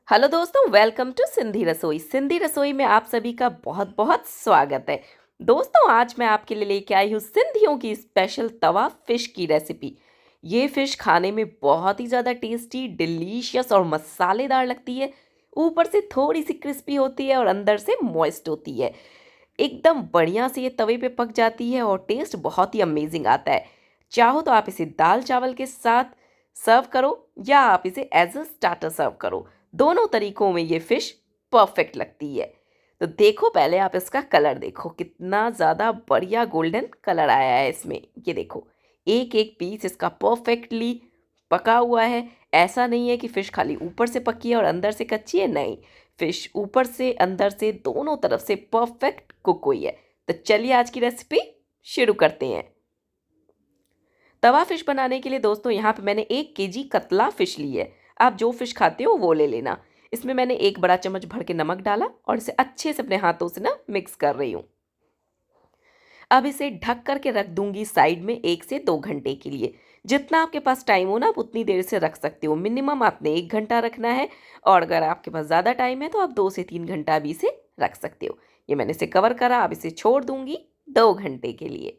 Hello दोस्तों, welcome to Sindhi रसोई। सिंधी रसोई में आप सभी का बहुत बहुत स्वागत है। दोस्तों, आज मैं आपके लिए लेके आई हूँ सिंधियों की स्पेशल तवा फिश की रेसिपी। ये फिश खाने में बहुत ही ज़्यादा टेस्टी, डिलीशियस और मसालेदार लगती है। ऊपर से थोड़ी सी क्रिस्पी होती है और अंदर से मॉइस्ट होती है। एकदम बढ़िया से ये तवे पे पक जाती है और टेस्ट बहुत ही अमेजिंग आता है। चाहो तो आप इसे दाल चावल के साथ सर्व करो या आप इसे एज अ स्टार्टर सर्व करो। दोनों तरीकों में ये फिश परफेक्ट लगती है। तो देखो, पहले आप इसका कलर देखो, कितना ज़्यादा बढ़िया गोल्डन कलर आया है इसमें। ये देखो, एक एक पीस इसका परफेक्टली पका हुआ है। ऐसा नहीं है कि फ़िश खाली ऊपर से पकी है और अंदर से कच्ची है, नहीं। फ़िश ऊपर से अंदर से दोनों तरफ से परफेक्ट कुक हुई है। तो चलिए आज की रेसिपी शुरू करते हैं। तवा फिश बनाने के लिए दोस्तों यहाँ पे मैंने 1 केजी कतला फिश ली है। आप जो फिश खाते हो वो ले लेना। इसमें मैंने 1 बड़ा चम्मच भर के नमक डाला और इसे अच्छे से अपने हाथों से ना मिक्स कर रही हूँ। अब इसे ढक करके रख दूंगी साइड में 1 से 2 घंटे के लिए। जितना आपके पास टाइम हो ना, आप उतनी देर से रख सकते हो। मिनिमम आपने 1 घंटा रखना है और अगर आपके पास ज़्यादा टाइम है तो आप 2 से 3 घंटा भी इसे रख सकते हो। ये मैंने इसे कवर करा, अब इसे छोड़ दूंगी 2 घंटे के लिए।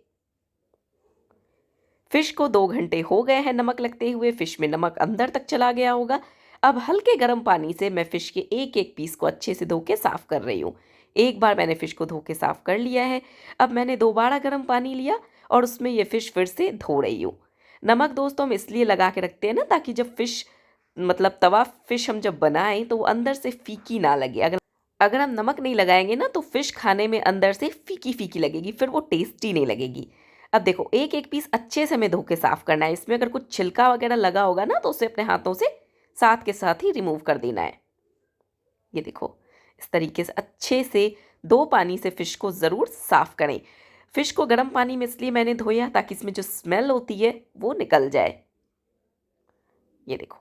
फिश को 2 घंटे हो गए हैं नमक लगते हुए। फिश में नमक अंदर तक चला गया होगा। अब हल्के गर्म पानी से मैं फिश के एक एक पीस को अच्छे से धो के साफ कर रही हूँ। एक बार मैंने फिश को धो के साफ कर लिया है। अब मैंने दोबारा गर्म पानी लिया और उसमें ये फिश फिर से धो रही हूँ। नमक दोस्तों हम इसलिए लगा के रखते हैं ना, ताकि जब फिश मतलब तवा फिश हम जब बनाएं तो वो अंदर से फीकी ना लगे। अगर अगर हम नमक नहीं लगाएंगे ना तो फिश खाने में अंदर से फीकी फीकी लगेगी, फिर वो टेस्टी नहीं लगेगी। अब देखो, एक एक पीस अच्छे से हमें धो के साफ करना है। इसमें अगर कुछ छिलका वगैरह लगा होगा ना तो उसे अपने हाथों से साथ के साथ ही रिमूव कर देना है। ये देखो, इस तरीके से अच्छे से 2 पानी से फिश को ज़रूर साफ करें। फिश को गर्म पानी में इसलिए मैंने धोया ताकि इसमें जो स्मेल होती है वो निकल जाए। ये देखो,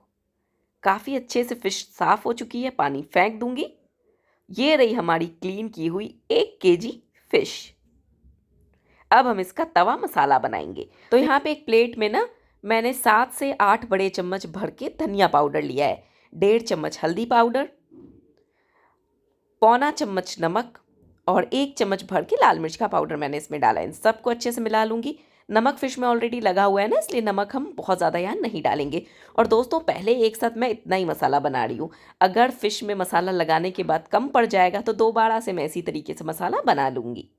काफ़ी अच्छे से फिश साफ हो चुकी है, पानी फेंक दूंगी। ये रही हमारी क्लीन की हुई 1 केजी फिश। अब हम इसका तवा मसाला बनाएंगे। तो यहाँ पे एक प्लेट में ना मैंने 7 से 8 बड़े चम्मच भर के धनिया पाउडर लिया है। 1.5 चम्मच हल्दी पाउडर, पौना चम्मच नमक और 1 चम्मच भर के लाल मिर्च का पाउडर मैंने इसमें डाला है। इन सबको अच्छे से मिला लूँगी। नमक फिश में ऑलरेडी लगा हुआ है ना, इसलिए नमक हम बहुत ज़्यादा यहाँ नहीं डालेंगे। और दोस्तों, पहले एक साथ मैं इतना ही मसाला बना रही हूँ। अगर फिश में मसाला लगाने के बाद कम पड़ जाएगा तो दोबारा से मैं इसी तरीके से मसाला बना लूँगी।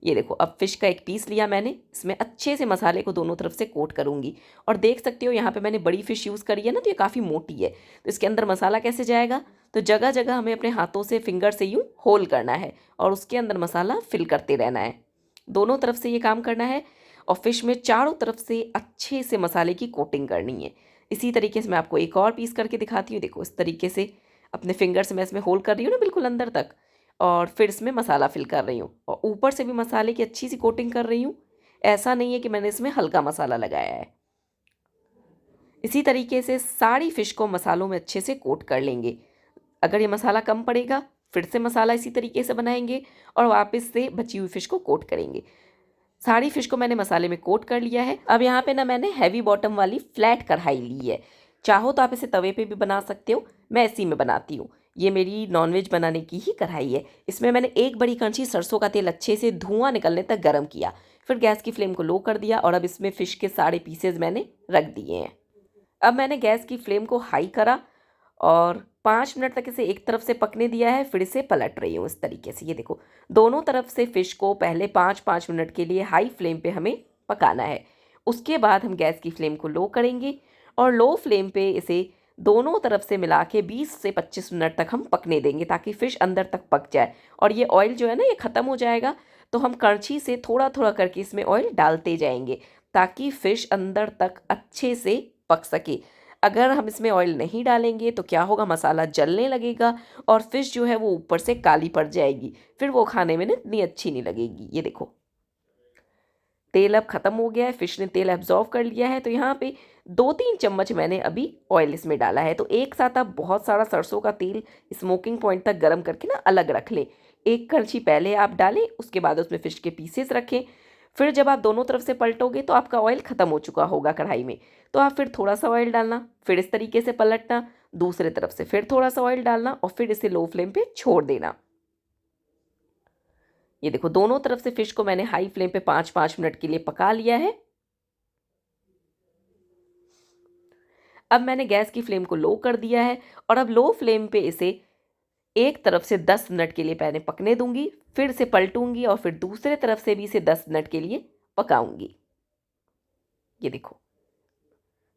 ये देखो, अब फिश का एक पीस लिया मैंने, इसमें अच्छे से मसाले को दोनों तरफ से कोट करूंगी। और देख सकते हो यहाँ पे मैंने बड़ी फिश यूज़ करी है ना, तो ये काफ़ी मोटी है। तो इसके अंदर मसाला कैसे जाएगा, तो जगह जगह हमें अपने हाथों से फिंगर से यूँ होल करना है और उसके अंदर मसाला फिल करते रहना है। दोनों तरफ से ये काम करना है और फिश में चारों तरफ से अच्छे से मसाले की कोटिंग करनी है। इसी तरीके से मैं आपको एक और पीस करके दिखाती हूँ। देखो, इस तरीके से अपने फिंगर से मैं इसमें होल कर रही हूँ ना, बिल्कुल अंदर तक। और फिर इसमें मसाला फिल कर रही हूँ और ऊपर से भी मसाले की अच्छी सी कोटिंग कर रही हूँ। ऐसा नहीं है कि मैंने इसमें हल्का मसाला लगाया है। इसी तरीके से सारी फिश को मसालों में अच्छे से कोट कर लेंगे। अगर ये मसाला कम पड़ेगा, फिर से मसाला इसी तरीके से बनाएंगे और वापस से बची हुई फिश को कोट करेंगे। सारी फिश को मैंने मसाले में कोट कर लिया है। अब यहाँ पे ना मैंने हैवी बॉटम वाली फ्लैट कढ़ाई ली है। चाहो तो आप इसे तवे पे भी बना सकते हो, मैं इसी में बनाती हूँ। ये मेरी नॉनवेज बनाने की ही कढ़ाई है। इसमें मैंने 1 बड़ी कड़छी सरसों का तेल अच्छे से धुआं निकलने तक गर्म किया। फिर गैस की फ्लेम को लो कर दिया और अब इसमें फ़िश के सारे पीसेज मैंने रख दिए हैं। अब मैंने गैस की फ्लेम को हाई करा और 5 मिनट तक इसे एक तरफ से पकने दिया है। फिर इसे पलट रही हूँ इस तरीके से। ये देखो, दोनों तरफ से फिश को पहले 5-5 मिनट के लिए हाई फ्लेम पे हमें पकाना है। उसके बाद हम गैस की फ्लेम को लो करेंगे और लो फ्लेम पे इसे दोनों तरफ से मिला के 20 से 25 मिनट तक हम पकने देंगे, ताकि फ़िश अंदर तक पक जाए। और ये ऑयल जो है ना, ये ख़त्म हो जाएगा तो हम कड़छी से थोड़ा थोड़ा करके इसमें ऑयल डालते जाएंगे, ताकि फ़िश अंदर तक अच्छे से पक सके। अगर हम इसमें ऑयल नहीं डालेंगे तो क्या होगा, मसाला जलने लगेगा और फिश जो है वो ऊपर से काली पड़ जाएगी। फिर वो खाने में ना इतनी अच्छी नहीं लगेगी। ये देखो, तेल अब ख़त्म हो गया है, फिश ने तेल एब्जॉर्व कर लिया है। तो यहाँ पे 2-3 चम्मच मैंने अभी ऑयल इसमें डाला है। तो एक साथ आप बहुत सारा सरसों का तेल स्मोकिंग पॉइंट तक गर्म करके ना अलग रख लें। एक कड़छी पहले आप डालें, उसके बाद उसमें फ़िश के पीसेस रखें। फिर जब आप दोनों तरफ से पलटोगे तो आपका ऑयल ख़त्म हो चुका होगा कढ़ाई में। तो आप फिर थोड़ा सा ऑयल डालना, फिर इस तरीके से पलटना। दूसरे तरफ से फिर थोड़ा सा ऑयल डालना और फिर इसे लो फ्लेम पे छोड़ देना। ये देखो दोनों तरफ से फिश को मैंने हाई फ्लेम पे 5-5 मिनट के लिए पका लिया है। अब मैंने गैस की फ्लेम को लो कर दिया है और अब लो फ्लेम पे इसे एक तरफ से 10 मिनट के लिए पहले पकने दूंगी, फिर से पलटूंगी और फिर दूसरे तरफ से भी इसे 10 मिनट के लिए पकाऊंगी। ये देखो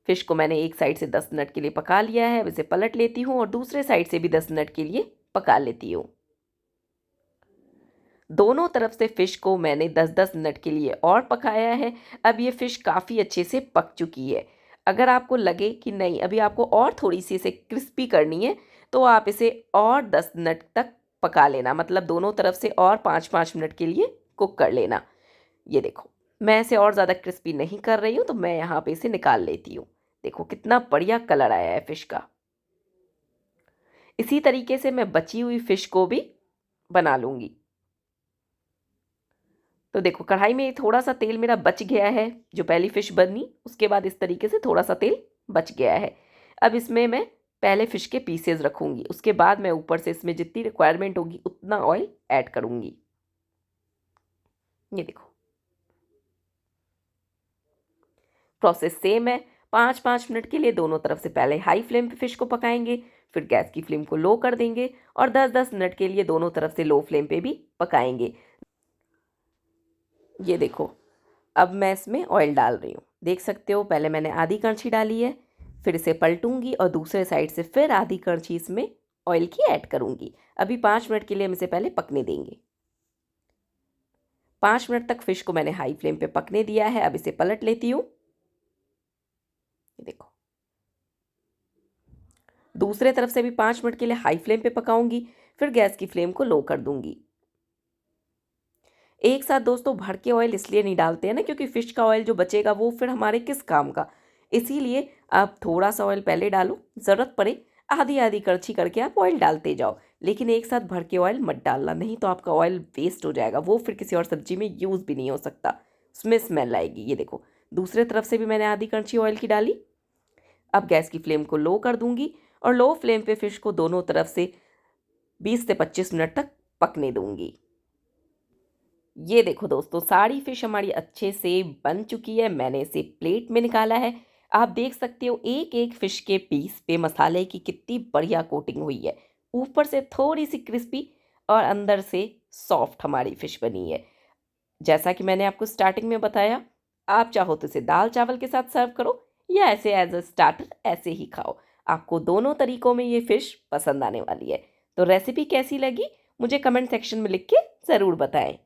फिश को मैंने एक साइड से 10 मिनट के लिए पका लिया है। अब इसे पलट लेती हूँ और दूसरे साइड से भी 10 मिनट के लिए पका लेती हूँ। दोनों तरफ से फिश को मैंने 10-10 मिनट के लिए और पकाया है। अब ये फिश काफ़ी अच्छे से पक चुकी है। अगर आपको लगे कि नहीं अभी आपको और थोड़ी सी इसे क्रिस्पी करनी है तो आप इसे और 10 मिनट तक पका लेना, मतलब दोनों तरफ से और 5-5 मिनट के लिए कुक कर लेना। ये देखो मैं इसे और ज़्यादा क्रिस्पी नहीं कर रही हूँ तो मैं यहाँ पे इसे निकाल लेती हूँ। देखो कितना बढ़िया कलर आया है फिश का। इसी तरीके से मैं बची हुई फिश को भी बना लूँगी। तो देखो कढ़ाई में थोड़ा सा तेल मेरा बच गया है, जो पहली फिश बनी उसके बाद इस तरीके से थोड़ा सा तेल बच गया है। अब इसमें मैं पहले फिश के पीसेस रखूँगी, उसके बाद मैं ऊपर से इसमें जितनी रिक्वायरमेंट होगी उतना ऑयल ऐड करूँगी। ये देखो प्रोसेस सेम है। 5-5 मिनट के लिए दोनों तरफ से पहले हाई फ्लेम पे फिश को पकाएंगे, फिर गैस की फ्लेम को लो कर देंगे और 10-10 मिनट के लिए दोनों तरफ से लो फ्लेम पे भी पकाएंगे। ये देखो अब मैं इसमें ऑयल डाल रही हूँ, देख सकते हो पहले मैंने आधी कड़छी डाली है, फिर इसे पलटूंगी और दूसरे साइड से फिर आधी कड़छी इसमें ऑयल की ऐड करूँगी। अभी 5 मिनट के लिए हम इसे पहले पकने देंगे। 5 मिनट तक फिश को मैंने हाई फ्लेम पे पकने दिया है। अब इसे पलट लेती हूँ। देखो दूसरे तरफ से भी 5 मिनट के लिए हाई फ्लेम पे पकाऊंगी, फिर गैस की फ्लेम को लो कर दूंगी। एक साथ दोस्तों भर के ऑयल इसलिए नहीं डालते हैं ना, क्योंकि फिश का ऑयल जो बचेगा वो फिर हमारे किस काम का। इसीलिए आप थोड़ा सा ऑयल पहले डालो, ज़रूरत पड़े आधी आधी कड़छी करके आप ऑयल डालते जाओ, लेकिन एक साथ भर के ऑयल मत डालना, नहीं तो आपका ऑयल वेस्ट हो जाएगा, वो फिर किसी और सब्जी में यूज़ भी नहीं हो सकता, उसमें स्मेल आएगी। ये देखो दूसरे तरफ से भी मैंने आधी कड़छी ऑयल की डाली। अब गैस की फ्लेम को लो कर दूंगी और लो फ्लेम पे फिश को दोनों तरफ से 20 से 25 मिनट तक पकने दूंगी। ये देखो दोस्तों सारी फिश हमारी अच्छे से बन चुकी है। मैंने इसे प्लेट में निकाला है। आप देख सकते हो एक एक फिश के पीस पे मसाले की कितनी बढ़िया कोटिंग हुई है, ऊपर से थोड़ी सी क्रिस्पी और अंदर से सॉफ्ट हमारी फिश बनी है। जैसा कि मैंने आपको स्टार्टिंग में बताया, आप चाहो तो इसे दाल चावल के साथ सर्व करो या ऐसे एज अ स्टार्टर ऐसे ही खाओ। आपको दोनों तरीकों में ये फिश पसंद आने वाली है। तो रेसिपी कैसी लगी मुझे कमेंट सेक्शन में लिख के ज़रूर बताएं।